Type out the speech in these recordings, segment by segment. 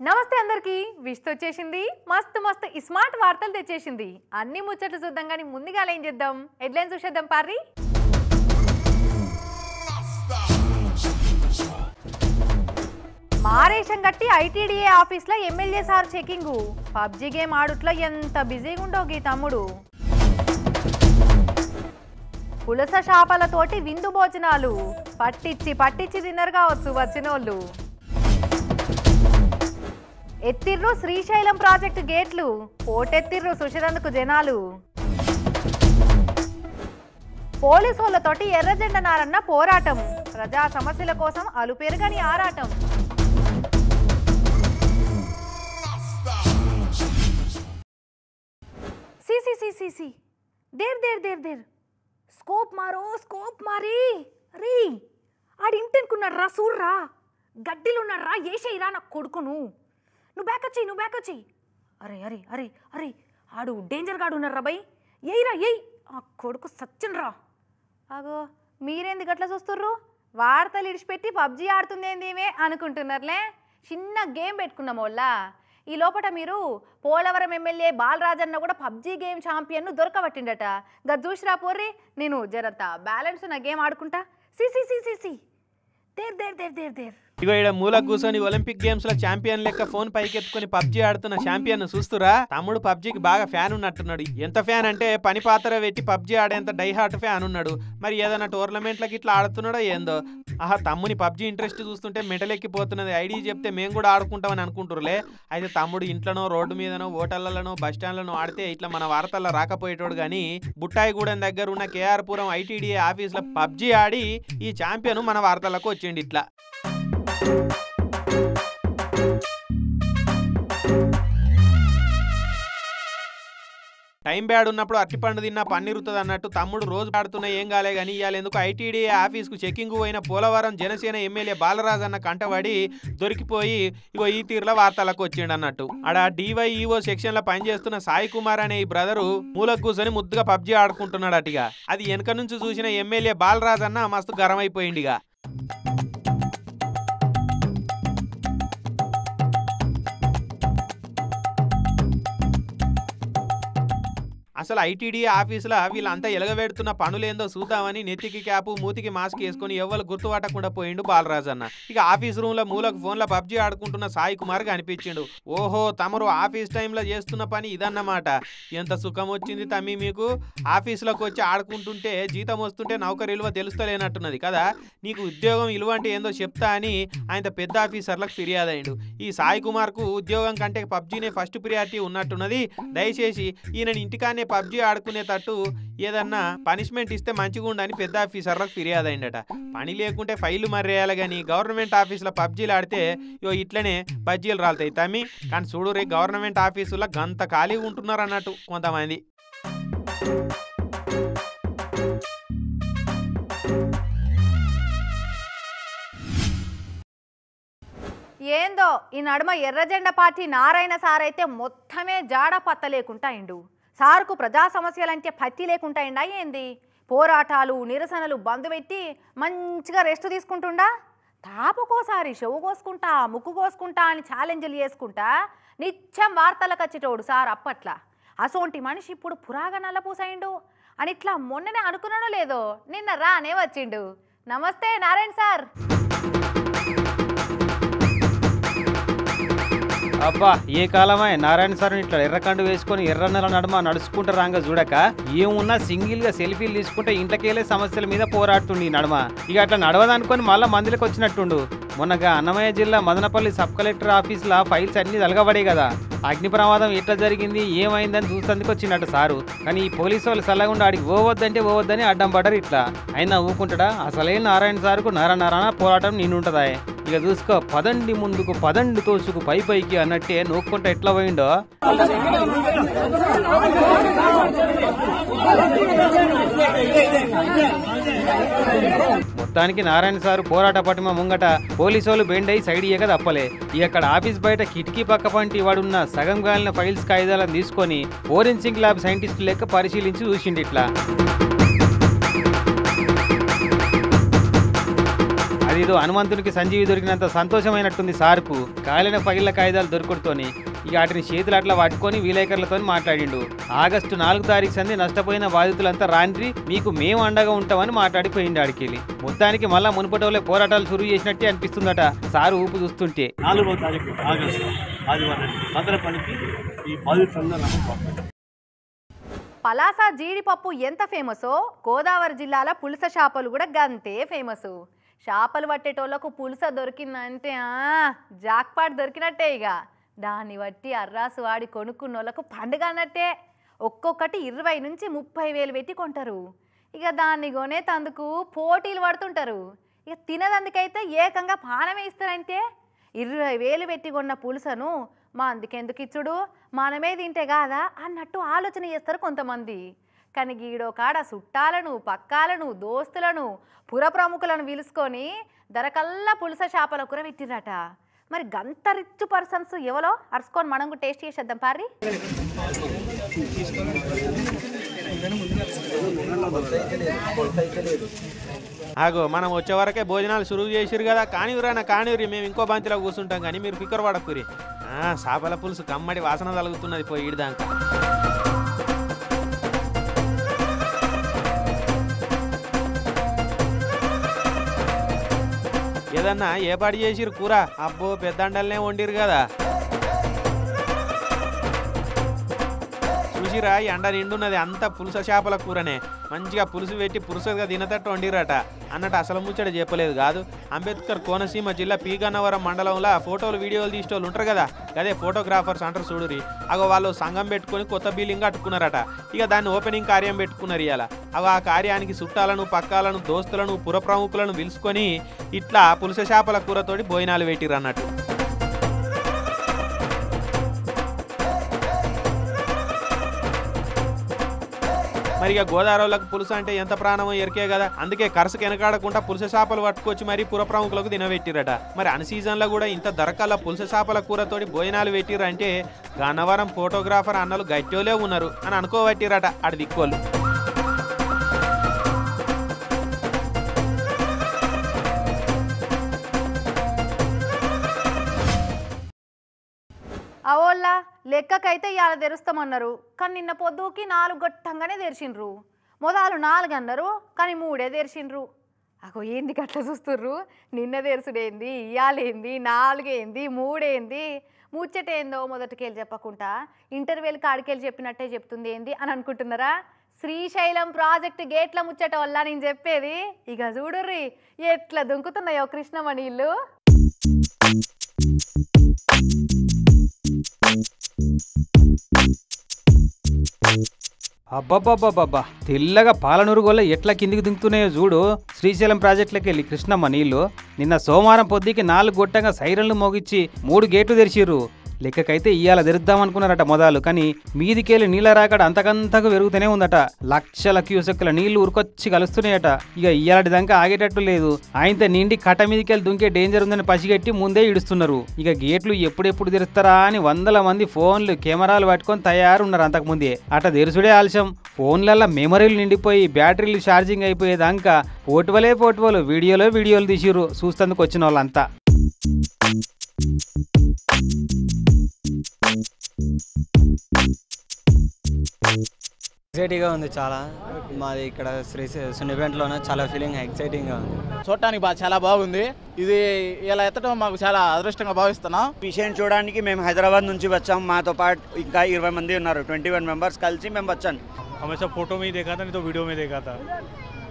నమస్తే అందరికి విష్ వచ్చేసింది మస్తు మస్తు స్మార్ట్ వార్తలు తెచ్చేసింది అన్ని ముచ్చట్లు చూద్దాం కానీ ముందుగా ఏం చేద్దాం హెడ్లైన్స్ చూసేద్దాం పారి మారేషం గట్టి ఐటీడీఏ ఆఫీస్ లో MLA sir checking PUBG game ఆడుట్లో ఎంత బిజీగా ఉండో గీ తమ్ముడు పులస చేపలతోటి విందు భోజనాలు పట్టించి తిన్నరు కావచ్చు వచ్చినోళ్ళు ఎత్తిర్రు శ్రీశైలం ప్రాజెక్టు గేట్లు పోటెత్తిర్రు సుషిరందుకు జనాలు పోలీసులతోటి ఎర్రజెండ నారన్న పోరాటం ప్రజా సమస్యల కోసం అలుపెరుగని ఆరాటం సి దేర్ స్కోప్ మారి రీ ఆడింటనుకున్నాడు రా సూర్రా గడ్డిలున్నాడు రా ఏషేయిరా నా కొడుకును నువ్వు బ్యాక్ వచ్చి అరే అరే అరే అరే ఆడు డేంజర్ గాడు ఉన్నారా బై ఎయిరా ఎయ్ ఆ కొడుకు సచ్చిన్ రా అగో మీరేంది గట్లా చూస్తుర్రు వార్తలు ఇడిచిపెట్టి పబ్జీ ఆడుతుందేందేమే అనుకుంటున్నారులే చిన్న గేమ్ పెట్టుకున్నాం వాళ్ళ ఈ లోపల మీరు పోలవరం ఎమ్మెల్యే బాలరాజన్న కూడా పబ్జీ గేమ్ ఛాంపియన్ను దొరకబట్టిండట గది చూసిరా పోర్రి నేను జరంత బ్యాలెన్స్ నా గేమ్ ఆడుకుంటా సి దేర్ ఇగో ఈడ మూల కూర్చొని ఒలింపిక్ గేమ్స్ లో ఛాంపియన్ లెక్క ఫోన్ పైకెత్తుకుని పబ్జీ ఆడుతున్న ఛాంపియన్ చూస్తురా తమ్ముడు పబ్జీకి బాగా ఫ్యాన్ ఉన్నట్టున్నాడు ఎంత ఫ్యాన్ అంటే పని పాత్ర పెట్టి పబ్జీ ఆడేంత డై హార్ట్ ఫ్యాన్ ఉన్నాడు మరి ఏదైనా టోర్నమెంట్లకి ఇట్లా ఆడుతున్నాడో ఏందో ఆహా తమ్ముని పబ్జీ ఇంట్రెస్ట్ చూస్తుంటే మెటలెక్కిపోతున్నది ఐడి చెప్తే మేము కూడా ఆడుకుంటామని అనుకుంటురులే అయితే తమ్ముడు ఇంట్లోనో రోడ్డు మీదనో హోటళ్లలోనో బస్ స్టాండ్లను ఆడితే ఇట్లా మన వార్తల్లో రాకపోయేటోడు కానీ బుట్టాయిగూడెం దగ్గర ఉన్న కేఆర్ పురం ఐటీడీఏ ఆఫీస్ లో పబ్జీ ఆడి ఈ ఛాంపియన్ మన వార్తలకు వచ్చిండి ఇట్లా టైం బ్యాడ్ ఉన్నప్పుడు అట్టిపండు తిన్నా పన్నీరుతుంది అన్నట్టు తమ్ముడు రోజు ఆడుతున్నా ఏం కాలే కానీ ఇవాళ ఎందుకు ఐటీడీఏ ఆఫీస్కు చెకింగ్ పోయిన పోలవరం జనసేన ఎమ్మెల్యే బాలరాజ్ అన్న కంటబడి దొరికిపోయి ఇగో ఈ తీరులో వార్తలకు వచ్చిండు అన్నట్టు ఆడ డివైఈఓ సెక్షన్ లో పనిచేస్తున్న సాయి కుమార్ అనే ఈ బ్రదరు మూలకు కూర్చొని ముద్దుగా పబ్జీ ఆడుకుంటున్నాడు అటుగా అది వెనక నుంచి చూసిన ఎమ్మెల్యే బాలరాజ్ అన్న మస్తు గరం అయిపోయిండిగా అసలు ఐటీడీఏ ఆఫీసులో వీళ్ళంతా ఎలగబెడుతున్న పనులేందో చూద్దామని నెత్తికి క్యాపు మూతికి మాస్క్ వేసుకుని ఎవ్వరు గుర్తుపట్టకుండా పోయిండు బాలరాజ్ అన్న ఇక ఆఫీస్ రూమ్ లో మూలకు ఫోన్లో పబ్జీ ఆడుకుంటున్న సాయి కుమార్ కనిపించిండు ఓహో తమరు ఆఫీస్ టైంలో చేస్తున్న పని ఇదన్నమాట ఎంత సుఖం వచ్చింది తమ్మి మీకు ఆఫీసులోకి వచ్చి ఆడుకుంటుంటే జీతం వస్తుంటే నౌకరు విలువ తెలుస్తలేనట్టున్నది కదా నీకు ఉద్యోగం విలువ అంటే ఏందో చెప్తా అని ఆయన పెద్ద ఆఫీసర్లకు ఫిర్యాదు అయ్యిండు ఈ సాయి కుమార్ కు ఉద్యోగం కంటే పబ్జీనే ఫస్ట్ ప్రియారిటీ ఉన్నట్టున్నది దయచేసి ఈయన ఇంటికానే పబ్జీ ఆడుకునేటట్టు ఏదన్నా పనిష్మెంట్ ఇస్తే మంచిగా ఉండని పెద్ద ఆఫీసర్లకు ఫిర్యాదు అయిందట పని లేకుంటే ఫైలు మర్రేయాలి కానీ గవర్నమెంట్ ఆఫీసులో పబ్జీలు ఆడితే ఇట్లనే బజ్జీలు రాలుతాయి తమ్మి కానీ చూడు రే గవర్నమెంట్ ఆఫీసులో గంత ఖాళీగా ఉంటున్నారు అన్నట్టు కొంతమంది ఏందో ఈ నడుమ ఎర్రజెండ పార్టీ నారాయణ సార్ అయితే మొత్తమే జాడ పత్త లేకుండా అయిండు సార్కు ప్రజా సమస్యలంటే పత్తి లేకుండా అయిండా ఏంది పోరాటాలు నిరసనలు బంద్ పెట్టి మంచిగా రెస్ట్ తీసుకుంటుండా తాపకోసారి చెవు కోసుకుంటా ముక్కు కోసుకుంటా అని ఛాలెంజ్లు చేసుకుంటా నిత్యం వార్తలకు వచ్చేటోడు సార్ అప్పట్లా అసోంటి మనిషి ఇప్పుడు పురాగా నల్లపూసైండు అని ఇట్లా మొన్ననే అనుకున్నానో లేదో నిన్న రానే వచ్చిండు నమస్తే నారాయణ సార్ అబ్బా ఏ కాలమా నారాయణ సార్ ఇట్లా ఎర్రకండు వేసుకొని ఎర్రన్నెల నడుమ నడుచుకుంటూ రాంగ చూడక ఏమున్నా సింగిల్ గా సెల్ఫీలు తీసుకుంటే ఇంట్లోకెళ్ళే సమస్యల మీద పోరాడుతుండి నడుమ ఇక అట్లా నడవదనుకొని మళ్ళా మందిలకు వచ్చినట్టుండు మొన్నగా అన్నమయ్య జిల్లా మదనపల్లి సబ్ కలెక్టర్ ఆఫీసులో ఫైల్స్ అన్ని తలగబడే కదా అగ్ని ప్రమాదం ఎట్లా జరిగింది ఏమైందని చూసేందుకు వచ్చినట్టు సారు కానీ ఈ పోలీసు వాళ్ళు సల్లగుండా ఆడికి పోవద్దని అడ్డం పడ్డారు ఇట్లా అయినా ఊకుంటాడా అసలే నారాయణ సార్కు నారాయణ పోరాటం నిన్నుంటదా ఇక చూసుకో పదండి ముందుకు పదండి తోసుకు పైకి అన్నట్టే నూక్కుంటా ఎట్లా పోయిండో మొత్తానికి నారాయణ సారు పోరాట పటిమ ముంగట పోలీసు వాళ్ళు బెండ్ అయి సైడ్ ఇయ్యక తప్పలే ఇక్కడ ఆఫీస్ బయట కిటికీ పక్క పంటి వాడున్న సగం గాలిన ఫైల్స్ కాగితాలను తీసుకొని ఫోరెన్సిక్ ల్యాబ్ సైంటిస్ట్ లెక్క పరిశీలించి చూసిండి ఇట్లా అది అదేదో హనుమంతునికి సంజీవి దొరికినంత సంతోషమైనట్టుంది సార్కు. కాలిన పగిళ్ళ కాగితాలు దొరుకుడుతోని ఇక వాటిని చేతులు అట్లా పట్టుకొని విలేకరులతో మాట్లాడిండు. ఆగస్టు 4 తారీఖు సంది నష్టపోయిన బాధితులంతా రాండ్రి, మీకు మేము అండగా ఉంటామని మాట్లాడిపోయింది ఆడికెళ్ళి. మొత్తానికి మళ్ళా మునుపటోలే పోరాటాలు చురువు చేసినట్టే అనిపిస్తుందట సారు ఊపు చూస్తుంటే. 4వ తారీఖు ఆగస్టు ఆదివారం భద్రపల్లికి ఈ బాధితులందరూ. పలాస జీడిపప్పు ఎంత ఫేమసో గోదావరి జిల్లాల పులస చేపలు కూడా గంతే ఫేమస్. చేపలు పట్టేటోళ్లకు పులస దొరికిందంటే జాక్పాట్ దొరికినట్టే. ఇక దాన్ని బట్టి అర్రాసు వాడి కొనుక్కున్న వాళ్ళకు పండుగ అన్నట్టే. ఒక్కొక్కటి 20 నుంచి 30 వేలు పెట్టి కొంటారు. ఇక దాన్ని కొనేతందుకు పోటీలు పడుతుంటారు. ఇక తినదందుకైతే ఏకంగా పానమే ఇస్తారంటే 20 వేలు పెట్టి కొన్న పులుసను మా అందుకెందుకు ఇచ్చుడు, మనమే తింటే కాదా అన్నట్టు ఆలోచన చేస్తారు కొంతమంది. కానీ గీడో కాడ చుట్టాలను, పక్కాలను, దోస్తులను, పుర ప్రముఖులను పిలుచుకొని ధరకల్లా పులస చేపల కూర పెట్టిరట. మరి గంత రిచ్ పర్సన్స్ ఎవరో అరుచుకొని మనం టేస్ట్ చేసేద్దాం పారి. ఆగో మనం వచ్చే వరకే భోజనాలు సురువు చేసిరు కదా, కానివ్వరానా కానివ్వరి, మేము ఇంకో బంతిలో కూర్చుంటాం కానీ మీరు ఫికర్ పడకురి. చేపల పులుసు కమ్మడి వాసన తలుగుతున్నది పోయి ఈడదాకా. ఏదన్నా ఏ పాటి చేసిరు కూర? అబ్బో పెద్దండల్నే వండిరు కదా. చూసిరా ఎండ నిండున్నది, అంత పులుస చేపల కూరనే. మంచిగా పులుసు పెట్టి పురుసగా తినతట్టు వండిరట అన్నట్టు అసలు ముచ్చట చెప్పలేదు కాదు. అంబేద్కర్ కోనసీమ జిల్లా పీగన్నవరం మండలంలో ఫోటోలు వీడియోలు తీసేటోళ్ళు ఉంటారు కదా, అదే ఫోటోగ్రాఫర్స్ అంటారు చూడురి. అగో వాళ్ళు సంఘం పెట్టుకొని కొత్త బిల్డింగ్ కట్టుకున్నారట. ఇక దాన్ని ఓపెనింగ్ కార్యం పెట్టుకున్నారు ఇవాళ. ఆ కార్యానికి చుట్టాలను, పక్కాలను, దోస్తులను, పుర ప్రముఖులను పిలుచుకొని ఇట్లా పులుస చేపల కూరతోటి భోజనాలు పెట్టిరు అన్నట్టు. మరి ఇక గోదావరిలకు పులుసు అంటే ఎంత ప్రాణమో ఎరికే కదా. అందుకే కరసకు వెనకాడకుండా పులుస చేపలు పట్టుకొచ్చి మరి పుర ప్రముఖులకు తినబెట్టిరట. మరి అన్ సీజన్లో కూడా ఇంత ధరకల్లా పులుస చేపల కూరతోటి భోజనాలు పెట్టిరంటే గన్నవరం ఫోటోగ్రాఫర్ అన్నలు గట్టోలే ఉన్నారు అని అనుకోబట్టిరట ఆడ దిక్కోళ్ళు. అవోళ్ళ లెక్కకైతే ఇవాళ తెరుస్తామన్నారు, కానీ నిన్న పొద్దుకి 4 గట్టంగానే తెరిచిండ్రు. మొదలు 4 అన్నారు, కానీ 3 తెరిచిండ్రు. అగో ఏంది గట్ల చూస్తుర్రు? నిన్న తెరుసుడేంది, ఇయ్యాలేంది, 4 ఏంది, 3 ఏంది? ముచ్చటేందో మొదటికెళ్ళి చెప్పకుండా ఇంటర్వ్యూలు కాడికెళ్ళి చెప్పినట్టే చెప్తుంది ఏంది అని అనుకుంటున్నారా? శ్రీశైలం ప్రాజెక్టు గేట్ల ముచ్చట వల్ల నేను చెప్పేది. ఇక చూడుర్రి ఎట్లా దుంకుతున్నాయో కృష్ణమ్మ నీళ్ళు. అబ్బబ్బబ్బబ్బబ్బా, తెల్లగా పాలనూరు గొల్ల ఎట్లా కిందికి దింకుతున్నాయో చూడు. శ్రీశైలం ప్రాజెక్టులకి వెళ్ళి కృష్ణమ్మ నీళ్లు నిన్న సోమవారం పొద్దుకి 4 గొట్టంగా సైరన్లు మోగిచ్చి 3 గేట్లు తెరిచిర్రు. లెక్కకైతే ఇవాళ తెరుద్దామనుకున్నారట మొదలు, కానీ మీదికెళ్ళి నీళ్ళ రాకడ అంతకంతకు పెరుగుతూనే ఉందట. లక్షల క్యూసెక్కుల నీళ్లు ఉరికొచ్చి కలుస్తున్నాయట. ఇక ఇయ్యాలటి దాకా ఆగేటట్టు లేదు. ఆయనతో నిండి కట్ట మీదికెళ్ళి దుంకే డేంజర్ ఉందని పసిగట్టి ముందే ఇడుస్తున్నారు. ఇక గేట్లు ఎప్పుడెప్పుడు తెరుస్తారా అని 100 మంది ఫోన్లు, కెమెరాలు పట్టుకొని తయారున్నారు. అంతకుముందే అట తెరుసుడే ఆలస్యం. ఫోన్లల్లో మెమరీలు నిండిపోయి బ్యాటరీలు ఛార్జింగ్ అయిపోయేదాకా పోటువలు వీడియోలు తీసిర్రు చూస్తందుకు వచ్చిన వాళ్ళంతా. ఎక్సైటింగ్గా ఉంది చాలా. మాది ఇక్కడ సున్నిపేటలోనే చాలా ఫీలింగ్ ఎక్సైటింగ్గా ఉంది. చూడటానికి చాలా బాగుంది. ఇది ఇలా ఎత్తడం మాకు చాలా అదృష్టంగా భావిస్తున్నాం. విషయం చూడడానికి మేము హైదరాబాద్ నుంచి వచ్చాం. మాతో పాటు ఇంకా 20 మంది ఉన్నారు. 21 మెంబర్స్ కలిసి మేము వచ్చాం. हमेशा फोटो में ही देखा था, नहीं तो वीडियो में देखा था.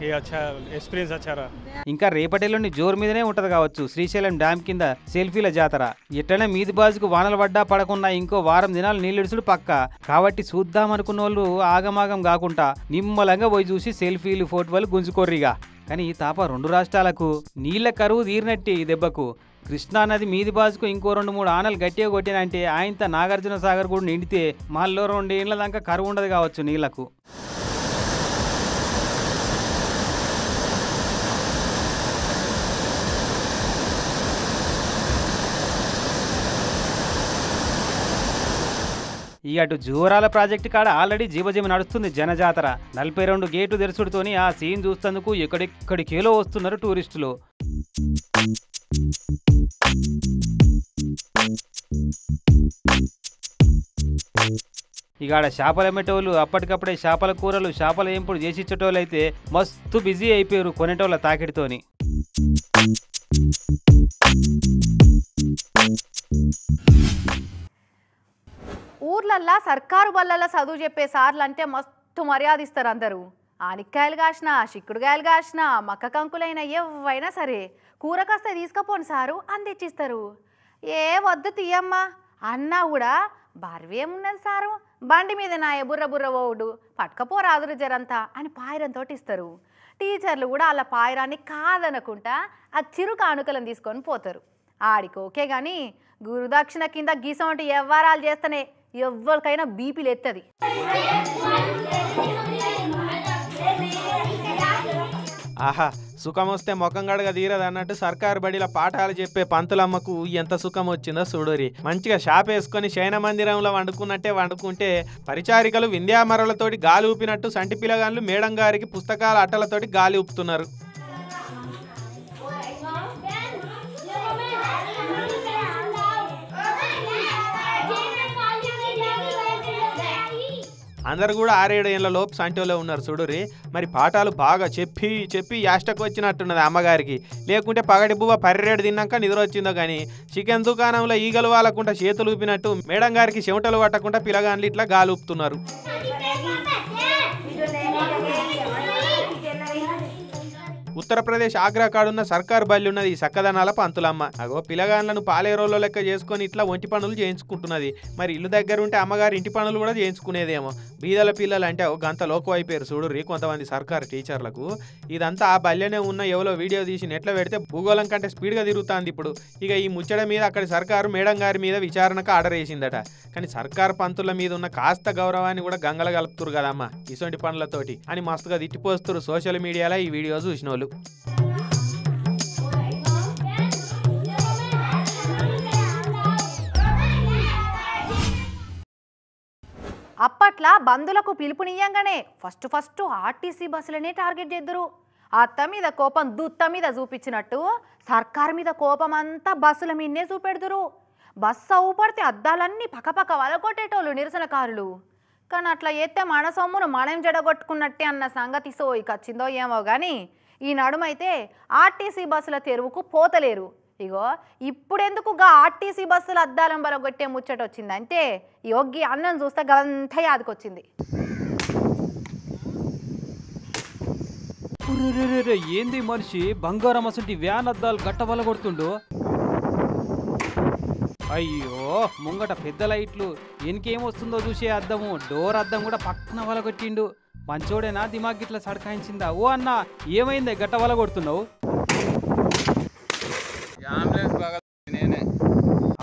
ये अच्छा एक्सपीरियंस अच्छा रहा. ఇంకా రేపటిలోని జోరు మీదనే ఉంటది కావచ్చు శ్రీశైలం డ్యామ్ కింద సెల్ఫీల జాతర. ఎట్లనే మీది బాజుకు వానలు పడ్డా పడకుండా ఇంకో వారం దినాలు నీళ్ళిడుసుడు పక్క కాబట్టి చూద్దాం అనుకున్న వాళ్ళు ఆగమాగం కాకుండా నిమ్మలంగా పోయి చూసి సెల్ఫీలు, ఫోటోలు గుంజుకోర్రిగా. కానీ ఈ తాప 2 రాష్ట్రాలకు నీళ్ల కరువు తీరినట్టే ఈ దెబ్బకు. కృష్ణానది మీది బాజుకు ఇంకో 2-3 ఆనలు గట్టిగా కొట్టినంటే ఆయనతో నాగార్జున సాగర్ కూడా నిండితే మళ్ళీ 2 ఏళ్ల దాకా కరువు ఉండదు కావచ్చు నీళ్లకు. ఈ అటు జూరాల ప్రాజెక్టు కాడ ఆల్రెడీ జీవజీవి నడుస్తుంది జనజాతర. 42 గేట్లు తెరుచుడుతోని ఆ సీన్ చూస్తేందుకు ఎక్కడెక్కడికేలో వస్తున్నారు టూరిస్టులు. ఇక ఆడ చేపలు అమ్మేటోళ్ళు అప్పటికప్పుడే చేపల కూరలు చేపల ఏంపుడు చేసి ఇచ్చేటోళ్ళు అయితే మస్తు బిజీ అయిపోయారు కొనేటోళ్ళ తాకిడితోని. ఊర్లల్లా సర్కారు బళ్ళల్లో చదువు చెప్పే సార్లు అంటే మస్తు మర్యాద ఇస్తారు అందరూ. ఆనిక్కాయలు కాసినా చిక్కుడుకాయలు కాసినా మక్క కంకులైనా ఎవైనా సరే కూర కాస్త తీసుకపోండి సారు అని తెచ్చిస్తారు. ఏ వద్దు తీయమ్మా అన్నా కూడా బర్వేమున్నది సారు, బండి మీద నా బుర్ర బుర్ర ఓడు పట్టుకపోరాదురు జరంతా అని పాయిరంతో ఇస్తారు. టీచర్లు కూడా అలా పాయిరాన్ని కాదనుకుంటా ఆ చిరు కానుకలను తీసుకొని పోతారు. ఆడికి ఓకే కానీ గురుదక్షిణ కింద గీసంటి వ్యవహారాలు చేస్తేనే ఎవరికైనా బీపీలు ఎత్తది. ఆహా, సుఖం వస్తే ముఖం గడగ తీరదు అన్నట్టు సర్కారు బడిలో పాఠాలు చెప్పే పంతులమ్మకు ఎంత సుఖం వచ్చిందో చూడరి. మంచిగా షాప్ వేసుకొని శయన మందిరంలో వండుకున్నట్టే వండుకుంటే పరిచారికలు వింధ్యామరలతోటి గాలి ఊపినట్టు సంటి పిల్లగాళ్ళు మేడం గారికి పుస్తకాల అట్టలతోటి గాలి ఊపుతున్నారు. అందరు కూడా 6-7 ఏళ్ళ లోపు సంటోలో ఉన్నారు చూడురి. మరి పాఠాలు బాగా చెప్పి చెప్పి యాస్టకు వచ్చినట్టున్నది అమ్మగారికి. లేకుంటే పగటి బువ్వ పరిరేడు తిన్నాక నిద్ర వచ్చిందో కానీ చికెన్ దుకాణంలో ఈగలు వాలకుండా చేతులు ఊపినట్టు మేడం గారికి చెమటలు పట్టకుండా పిల్లగాన్లు ఇట్లా గాలి ఊపుతున్నారు. ఉత్తరప్రదేశ్ ఆగ్రా కాడున్న సర్కారు బల్లి ఉన్నది ఈ సక్కదనాల పంతులమ్మ. అగో పిల్లగాన్లను పాలే రోజుల లెక్క చేసుకొని ఇట్లా ఒంటి పనులు చేయించుకుంటున్నది. మరి ఇల్లు దగ్గర ఉంటే అమ్మగారు ఇంటి పనులు కూడా చేయించుకునేదేమో. బీదల పిల్లలు అంటే గంత లోకు అయిపోయారు చూడుర్రి కొంతమంది సర్కారు టీచర్లకు. ఇదంతా ఆ బల్యనే ఉన్న ఎవరో వీడియో తీసి నెట్లో పెడితే భూగోళం కంటే స్పీడ్గా తిరుగుతుంది ఇప్పుడు. ఇక ఈ ముచ్చట మీద అక్కడి సర్కారు మేడం గారి మీద విచారణకు ఆర్డర్ వేసిందట. కానీ సర్కారు పంతుల మీద ఉన్న కాస్త గౌరవాన్ని కూడా గంగల కలుపుతురు కదమ్మా ఇసొంటి పనులతోటి అని మస్తుగా తిట్టిపోస్తురు సోషల్ మీడియాలో ఈ వీడియో చూసిన వాళ్ళు. అప్పట్లా బంధులకు పిలుపునియ్యంగానే ఫస్ట్ ఆర్టీసీ బస్సులనే టార్గెట్ చేద్దరు. అత్త మీద కోపం దుత్త మీద చూపించినట్టు సర్కారు మీద కోపం అంతా బస్సుల మీదనే చూపెడుదురు. బస్సు అవుపడితే అద్దాలన్నీ పక్కపక్క వలగొట్టేటోళ్ళు నిరసనకారులు. కానీ అట్లా చేస్తే మన సొమ్మును మనం జడగొట్టుకున్నట్టే అన్న సంగతి సోయికి వచ్చిందో ఏమో కానీ ఈ నడుమైతే ఆర్టీసీ బస్సుల తెరువుకు పోతలేరు. ఇగో ఇప్పుడెందుకుగా ఆర్టీసీ బస్సుల అద్దాలను బలగొట్టే ముచ్చట వచ్చిందంటే యోగి అన్నం చూస్తే గంత యాదకొచ్చింది. ఏంది మనిషి బంగారం అసలు వ్యాన్ అద్దాలు గట్ట వలగొడుతుండు. అయ్యో ముంగట పెద్ద లైట్లు ఎనికేమొస్తుందో చూసే అద్దము డోర్ అద్దం కూడా పక్కన వలగొట్టిండు. మంచోడేనా దిమాగ్ ఇట్లా సడకాయించిందా? ఓ అన్న ఏమైంది గట్ట వలగొడుతున్నావు?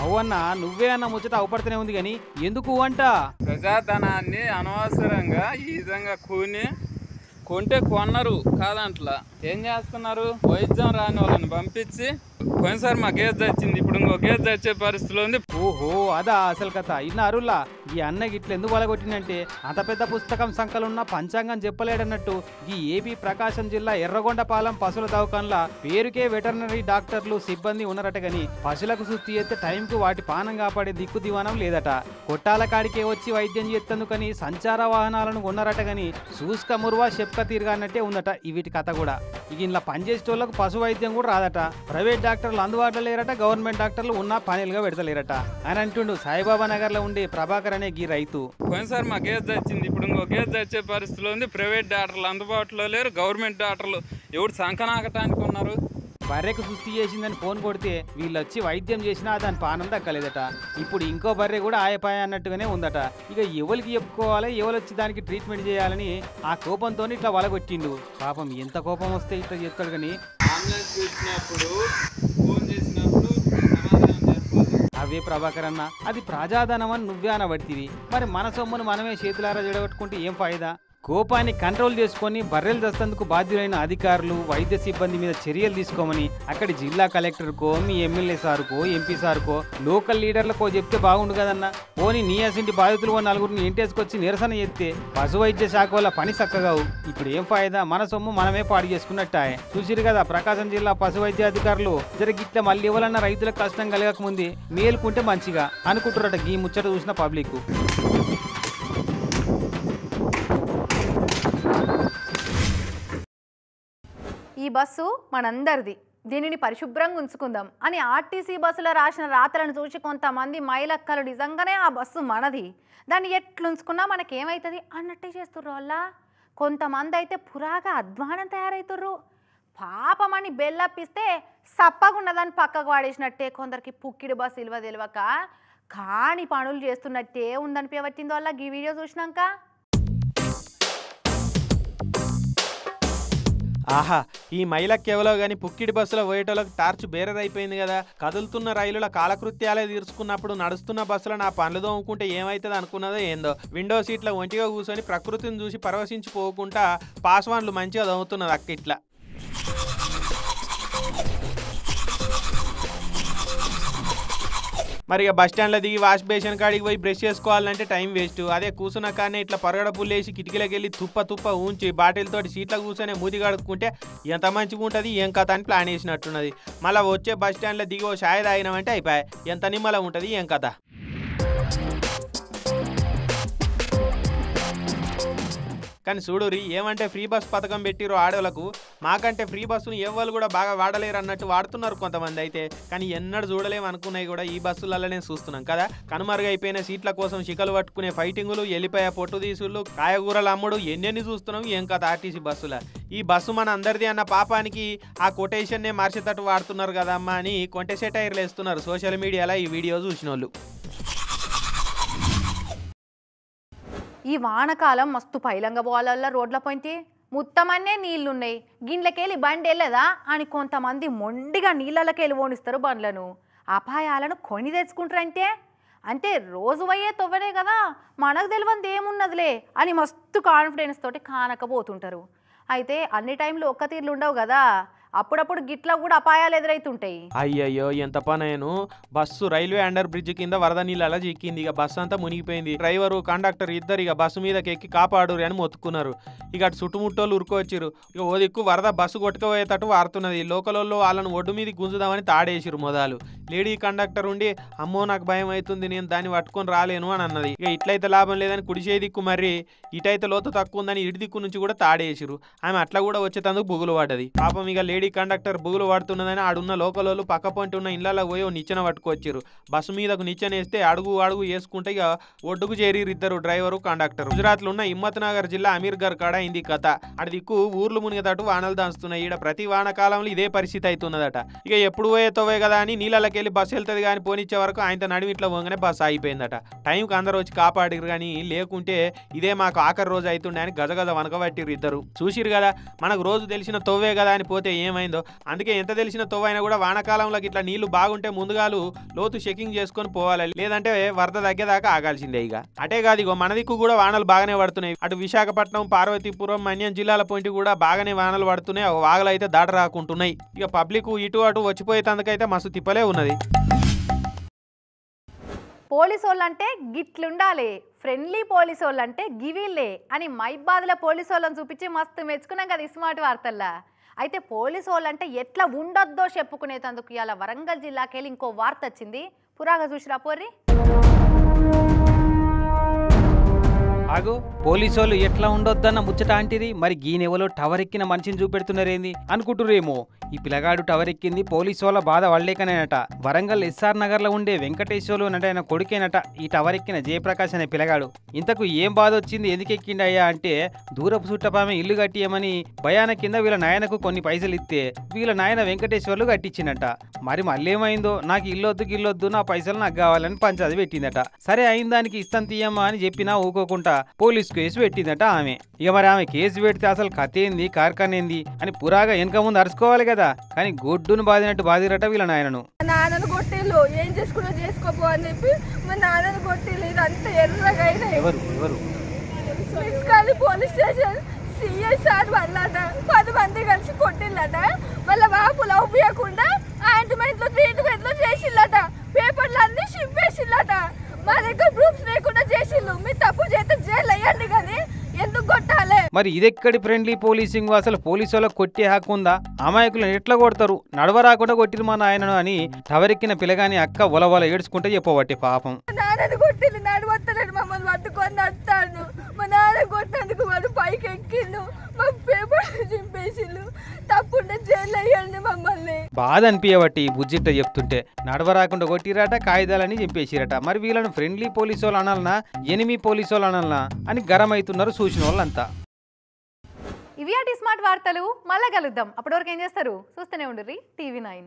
అవున్నా నువ్వే అన్న ముచ్చట అవపడుతూనే ఉంది కానీ ఎందుకు అంట? ప్రజాధనాన్ని అనవసరంగా ఈ విధంగా కొంటే కొన్నారు కాదంట్లా ఏం చేస్తున్నారు? వైద్యం రాని వాళ్ళని పంపించి పోయినసారి మా గేజ్ వచ్చింది, ఇప్పుడు ఇంకో గేజ్ వచ్చే పరిస్థితిలో ఉంది. ఓహో అదా అసలు కథ. ఇన్నారులా ఈ అన్నకి ఇట్లా ఎందుకు వలగొట్టిందంటే అంత పెద్ద పుస్తకం సంకలున్న పంచాంగం చెప్పలేడన్నట్టు ఈ ఏపీ ప్రకాశం జిల్లా ఎర్రగొండపాలెం పశువుల దవాఖానలా పేరుకే వెటర్నరీ డాక్టర్లు సిబ్బంది ఉన్నారట గాని పశువులకు సుత్తి ఎత్తే టైంకు వాటి పానం కాపాడే దిక్కు దివానం లేదట. కొట్టాల కాడికే వచ్చి వైద్యం చేస్తేందుకని సంచార వాహనాలను కొన్నారట గాని చూసుక మురువా చెప్క తీరుగా అన్నట్టే ఉందట ఈ వీటి కథ కూడా. ఇక ఇలా పనిచేసేటోళ్లకు పశు వైద్యం కూడా రాదట. ప్రైవేట్ డాక్టర్లు అందుబాటులో లేరట, గవర్నమెంట్ డాక్టర్లు ఉన్నా పనిలుగా పెడతలేరట అని అంటుండు సాయిబాబా నగర్ లో ఉండే ప్రభాకర్ అనే గీ రైతు. పోయినసారి మా గేజ్ వచ్చింది, ఇప్పుడు ఇంకో గేజ్ వచ్చే పరిస్థితిలో ఉంది. ప్రైవేట్ డాక్టర్లు అందుబాటులో లేరు, గవర్నమెంట్ డాక్టర్లు ఎవరు సంకనాకటానికి ఉన్నారు. బర్రెకు సుస్థి చేసిందని ఫోన్ కొడితే వీళ్ళు వచ్చి వైద్యం చేసినా దాని పానం దక్కలేదట. ఇప్పుడు ఇంకో బర్రె కూడా ఆయపాయ అన్నట్టుగానే ఉందట. ఇక ఎవరికి చెప్పుకోవాలి, ఎవరొచ్చి దానికి ట్రీట్మెంట్ చేయాలని ఆ కోపంతో ఇట్లా వలగొట్టిండు. పాపం ఎంత కోపం వస్తే ఇట్లా చెప్తాడు కానీ అవే ప్రభాకర్ అన్న అది ప్రజాధనం అని నువ్వే అనబడితివి. మరి మన సొమ్మును మనమే చేతులారా జడగొట్టుకుంటే ఏం ఫాయిదా? కోపాన్ని కంట్రోల్ చేసుకొని బర్రెలు దస్తందుకు బాధ్యులైన అధికారులు వైద్య సిబ్బంది మీద చర్యలు తీసుకోమని అక్కడి జిల్లా కలెక్టర్కో మీ ఎమ్మెల్యే సార్కో ఎంపీ సార్కో లోకల్ లీడర్లకో చెప్తే బాగుండు కదన్నా. పోనీ నీ అసింటి బాధితులు నలుగురిని ఇంటేసుకొచ్చి నిరసన చేస్తే పశు వైద్య శాఖ వల్ల పని చక్కగావు. ఇప్పుడు ఏం ఫాయిదా, మన సొమ్ము మనమే పాడు చేసుకున్నట్టాయే. చూసిరు కదా ప్రకాశం జిల్లా పశు వైద్య అధికారులు జరిగిట్లా మళ్ళీ ఇవ్వాలన్న రైతులకు కష్టం కలగకముందే మేలుకుంటే మంచిగా అనుకుంటున్నట ఈ ముచ్చట చూసిన పబ్లిక్. ఈ బస్సు మనందరిది, దీనిని పరిశుభ్రంగా ఉంచుకుందాం అని ఆర్టీసీ బస్సులో రాసిన రాతలను చూసి కొంతమంది మైలక్కలు నిజంగానే ఆ బస్సు మనది, దాన్ని ఎట్లుంచుకున్నా మనకేమవుతుంది అన్నట్టే చేస్తుర్రు. వల్ల కొంతమంది అయితే పురాగా అధ్వానం తయారవుతుర్రు. పాపమని బెల్లప్పిస్తే సప్పగున్నదాన్ని పక్కకు వాడేసినట్టే, కొందరికి పుక్కిడి బస్సు ఇల్వ తెలియక కాని పనులు చేస్తున్నట్టే ఉందనిపించబట్టింది వల్ల ఈ వీడియో చూసినాక. ఆహా, ఈ మైలక్కెవలో గాని పుక్కిడి బస్సులో పోయేటోళ్ళకి టార్చ్ బేరర్ అయిపోయింది కదా. కదులుతున్న రైలుల కాలకృత్యాలే తీర్చుకున్నప్పుడు నడుస్తున్న బస్సులో నా పనులు తోముకుంటే ఏమవుతుంది అనుకున్నదో ఏందో. విండో సీట్లో ఒంటిగా కూర్చొని ప్రకృతిని చూసి పరవశించిపోకుండా పాస్వాన్లు మంచిగా తోముతున్నది అక్క ఇట్లా. మరి ఇక బస్ స్టాండ్లో దిగి వాష్ బేసిన్ కాడికి పోయి బ్రష్ చేసుకోవాలంటే టైం వేస్ట్. అదే కూర్చున్న కానీ ఇట్లా పరగడ పుల్లేసి కిటికీలోకి వెళ్ళి తుప్ప ఉంచి బాటిల్తోటి సీట్లో కూర్చొని మూతి కడుక్కుంటే ఎంత మంచిగా ఉంటుంది ఏం కథ అని ప్లాన్ వేసినట్టున్నది. మళ్ళీ వచ్చే బస్ స్టాండ్లో దిగి ఓ షాయి తాగినామంటే అయిపోయాయి, ఎంత నిమ్మలం ఉంటుంది ఏం కథ. కానీ చూడురి ఏమంటే ఫ్రీ బస్ పథకం పెట్టిరు ఆడోళ్ళకు, మాకంటే ఫ్రీ బస్సును ఎవ్వరు కూడా బాగా వాడలేరు అన్నట్టు వాడుతున్నారు కొంతమంది అయితే. కానీ ఎన్నడూ చూడలేము అనుకున్నాయి కూడా ఈ బస్సులలోనే చూస్తున్నాం కదా. కనుమరుగైపోయిన సీట్ల కోసం శిఖలు పట్టుకునే ఫైటింగులు, ఎల్లిపాయ పొట్టు తీసుళ్ళు, కాయగూరలు అమ్ముడు ఎన్నెన్ని చూస్తున్నాం ఏం కదా ఆర్టీసీ బస్సుల. ఈ బస్సు మన అందరిది అన్న పాపానికి ఆ కొటేషన్నే మార్చేటట్టు వాడుతున్నారు కదమ్మా అని కొంటె సెటైర్లు వేస్తున్నారు సోషల్ మీడియాలో ఈ వీడియో చూసిన వాళ్ళు. ఈ వానకాలం మస్తు పైలంగా పోవాలల్లా రోడ్ల పోయింటి మొత్తమన్నే నీళ్లున్నాయి, గిన్నెలకెళ్ళి బండి వెళ్ళదా అని కొంతమంది మొండిగా నీళ్ళకెళ్ళి ఓనిస్తారు బండ్లను. అపాయాలను కొని తెచ్చుకుంటారంటే అంటే రోజు పోయే తవ్వనే కదా, మనకు తెలియంది ఏమున్నదిలే అని మస్తు కాన్ఫిడెన్స్ తోటి కానకపోతుంటారు. అయితే అన్ని టైంలో ఒక్క తీర్లు ఉండవు కదా, అప్పుడప్పుడు గిట్ల కూడా అపాయాలు ఎదురైతుంటాయి. అయ్యయ్యో ఎంత పనయ్యను. బస్సు రైల్వే అండర్ బ్రిడ్జ్ కింద వరద నీళ్ళలా చిక్కింది. ఇక బస్సు అంతా మునిగిపోయింది. డ్రైవరు కండక్టర్ ఇద్దరు ఇక బస్సు మీదకి ఎక్కి కాపాడు అని మొత్తుకున్నారు. ఇక అటు చుట్టుముట్టోళ్ళు ఉరుకొచ్చిరు. ఇక ఓ దిక్కు వరద బస్సు కొట్టుకుపోయేటట్టు వారుతున్నది. లోకలలో వాళ్ళను ఒడ్డు మీద గుంజుదామని తాడేసిరు మొదలు. లేడీ కండక్టర్ ఉండి అమ్మో నాకు భయం అవుతుంది నేను దాన్ని పట్టుకొని రాలేను అని అన్నది. ఇక ఇట్లయితే లాభం లేదని కుడిచే దిక్కు మరి ఇటైతే లోతు తక్కువ ఉందని ఇటు దిక్కు నుంచి కూడా తాడేసిరు. ఆమె అట్లా కూడా వచ్చేటందుకు బుగులు పడ్డది. పాపం ఇక లేడీ కండక్టర్ బుగులు పడుతున్నదని ఆడున్న లోకలోళ్ళు పక్క పొంటి ఉన్న ఇళ్లలో పోయి నిచ్చెన పట్టుకొచ్చారు. బస్సు మీదకు నిచ్చెన వేస్తే అడుగు వేసుకుంటే ఇక ఒడ్డుకు చేరిరు ఇద్దరు డ్రైవరు కండక్టర్. గుజరాత్ లో ఉన్న హిమ్మత్ నగర్ జిల్లా అమీర్గర్ కాడ అయింది కథ. అటు దిక్కు ఊర్లు మునిగేటట్టు వానలు దాస్తున్నాయి. ఈడ ప్రతి వానకాలంలో ఇదే పరిస్థితి అవుతున్నదట. ఇక ఎప్పుడు పోయేతోవే కదా అని నీళ్ళకి వెళ్ళి బస్సు వెళ్తుంది కానీ పోనిచ్చే వరకు ఆయనతో నడిమి ఇట్లా పోగానే బస్సు ఆగిపోయిందట. టైంకి అందరూ వచ్చి కాపాడిరు కానీ లేకుంటే ఇదే మాకు ఆఖరి రోజు అవుతుండే అని గజగజ వనకబట్టిరు ఇద్దరు. చూసిరు కదా మనకు రోజు తెలిసిన తొవ్వే కదా అని పోతే ఏమైందో. అందుకే ఎంత తెలిసిన తొవ్వైనా కూడా వానకాలంలో ఇట్లా నీళ్లు బాగుంటే ముందుగాలు లోతు చెకింగ్ చేసుకొని పోవాలి, లేదంటే వరద తగ్గేదాకా ఆగాల్సిందే. ఇక అటే కాదు ఇగో మన దిక్కు కూడా వానలు బాగానే పడుతున్నాయి. అటు విశాఖపట్నం, పార్వతీపురం, మన్యం జిల్లాల పోయింటి కూడా బాగానే వానలు పడుతున్నాయి. వాగులు అయితే దాట రాకుంటున్నాయి. ఇక పబ్లిక్ ఇటు అటు వచ్చిపోయేందుకైతే మస్తు తిప్పలే ఉన్నది. పోలీసు వాళ్ళంటే గిట్లుండాలి, ఫ్రెండ్లీ పోలీసు వాళ్ళంటే గివీళ్ళే అని మైబాద్ల పోలీసు వాళ్ళని చూపించి మస్తు మెచ్చుకున్నాం కదా స్మార్ట్ వార్తల్లా. అయితే పోలీసు వాళ్ళంటే ఎట్లా ఉండొద్దో చెప్పుకునేందుకు ఇవాళ వరంగల్ జిల్లాకెళ్ళి ఇంకో వార్త వచ్చింది. పురాగా చూసిరా పోర్రి. ఆగు, పోలీసోళ్ళు ఎట్లా ఉండొద్దన్న ముచ్చట అంటిది. మరి గీనెవలో టవర్ ఎక్కిన మనిషిని చూపెడుతున్నారేంది అనుకుంటురేమో. ఈ పిల్లగాడు టవర్ ఎక్కింది పోలీసోళ్ళ బాధ వల్లేకనేనట. వరంగల్ ఎస్ఆర్ నగర్ లో ఉండే వెంకటేశ్వర్లు నటైన కొడుకేనట ఈ టవర్ ఎక్కిన జయప్రకాష్ అనే పిల్లగాడు. ఇంతకు ఏం బాధ వచ్చింది, ఎందుకు ఎక్కిండయ్యా అంటే దూరపు చుట్టపామె ఇల్లు కట్టియమని భయాన కింద వీళ్ళ నాయనకు కొన్ని పైసలు ఇస్తే వీళ్ళ నాయన వెంకటేశ్వర్లు కట్టించినట. మరి మళ్ళేమైందో నాకు ఇల్లొద్దు నా పైసలు నాకు కావాలని పంచాది పెట్టిందట. సరే అయిన దానికి ఇస్తాను తీయమ్మా అని చెప్పినా ఊకోకుండా పోలీస్ కేసు పెట్టిందట ఆమె. ఇక మరి ఆమె కేసు పెడితే అసలు కథ ఏంది కార్ఖానేంది అని పురాగా వెనక ముందు అరుచుకోవాలి కదా. కానీ గొడ్డును బాదినట్టు బాదిరట వీళ్ళ నాయనను. నాన్నను కొట్టిల్లు, ఏం చేసుకున్నా చేసుకోపో అని చెప్పి మా నాన్నను కొట్టిల్లు. ఇదంతా ఎర్రగా ఎవరు కానీ పోలీస్ స్టేషన్ సిఐ సార్ వాళ్ళట 10 మంది కలిసి కొట్టిల్లట. మళ్ళీ వాపులు అవుపియకుండా ఆయింట్మెంట్లు ట్రీట్మెంట్లు చేసిల్లట. పేపర్లు అన్ని చింపేసిల్లట. మా దగ్గర ప్రూఫ్స్ లేకుండా చేసిల్లు. మీ తప్పు చేస్తే జైలు అయ్యండి కానీ ఎందుకు కొట్టాలి? మరి ఇదెక్కడి ఫ్రెండ్లీ పోలీసింగ్? అసలు పోలీసు వాళ్ళకి కొట్టే హక్కు ఉందా? అమాయకులను ఎట్లా కొడతారు? నడవరాకుండా కొట్టిరు మా నాయనను అని టవరెక్కిన పిల్లగాని అక్క ఒలవల ఏడ్చుకుంటే చెప్పబట్టి పాపం. నాన్నని కొట్టిల్లు, నడవత్తలేడు, మమ్మల్ని పట్టుకొని నడతాడు. మా నాన్న కొట్టినందుకు వాడు పైకి ఎక్కిండు, మా పేపర్లు చింపేసిల్లు. తప్పుంటే జైలు అయ్యండి మమ్మల్ని. బాధ అనిపించబట్టి బుజ్జిట్ట చెప్తుంటే నడవరాకుండా కొట్టిరట, కాగితాలని చింపేసిరట. మరి వీళ్ళని ఫ్రెండ్లీ పోలీసు వాళ్ళు అనాలనా, ఎనిమి పోలీసు వాళ్ళు అనాలనా అని గరం అవుతున్నారు చూసిన వాళ్ళంతా. ఇవి అటు స్మార్ట్ వార్తలు. మళ్ళా కలుద్దాం. అప్పటి వరకు ఏం చేస్తారు? చూస్తూనే ఉండుర్రి TV9.